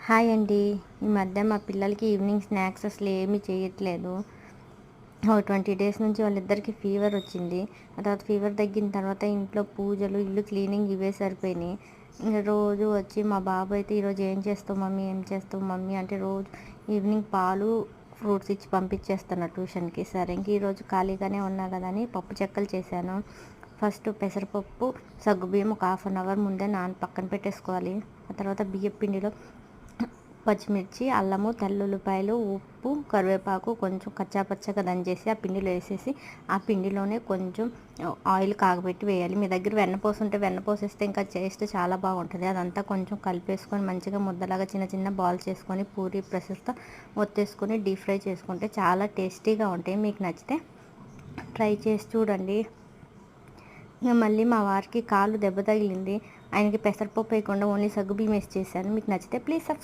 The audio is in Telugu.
హాయ్ అండి. ఈ మధ్య మా పిల్లలకి ఈవినింగ్ స్నాక్స్ అసలు ఏమీ చేయట్లేదు. ఓ 20 డేస్ నుంచి వాళ్ళిద్దరికీ ఫీవర్ వచ్చింది. ఆ తర్వాత ఫీవర్ తగ్గిన తర్వాత ఇంట్లో పూజలు, ఇల్లు క్లీనింగ్ ఇవే సరిపోయినాయి. ఇంక రోజు వచ్చి మా బాబు అయితే ఈరోజు ఏం చేస్తావు మమ్మీ, ఏం చేస్తావు మమ్మీ అంటే రోజు ఈవినింగ్ పాలు, ఫ్రూట్స్ ఇచ్చి పంపించేస్తాను ట్యూషన్కి. సరే ఇంక ఈరోజు ఖాళీగానే ఉన్నా కదా అని పప్పు చెక్కలు చేశాను. ఫస్ట్ పెసరపప్పు, సగ్గుబియ్యం ఒక హాఫ్ అన్ అవర్ ముందే పక్కన పెట్టేసుకోవాలి. ఆ తర్వాత బియ్యం పిండిలో పచ్చిమిర్చి, అల్లము, తెల్లుల్లిపాయలు, ఉప్పు, కరివేపాకు కొంచెం కచ్చాపచ్చగా దంచేసి ఆ పిండిలో వేసేసి ఆ పిండిలోనే కొంచెం ఆయిల్ కాగబెట్టి వేయాలి. మీ దగ్గర వెన్నపూస ఉంటే వెన్నపూస వేస్తే ఇంకా టేస్ట్ చాలా బాగుంటుంది. అదంతా కొంచెం కలిపేసుకొని మంచిగా ముద్దలాగా చిన్న చిన్న బాల్స్ చేసుకొని పూరి ప్రెసెస్తో ఒత్తేసుకొని డీప్ ఫ్రై చేసుకుంటే చాలా టేస్టీగా ఉంటాయి. మీకు నచ్చితే ట్రై చేసి చూడండి. ఇక మళ్ళీ మా వారికి కాలు దెబ్బ తగిలింది. ఆయనకి పెసరపప్పు వేయకుండా ఓన్లీ సగ్గుబియ్యం వేసి చేశాను. మీకు నచ్చితే ప్లీజ్ సబ్స్క్రైబ్.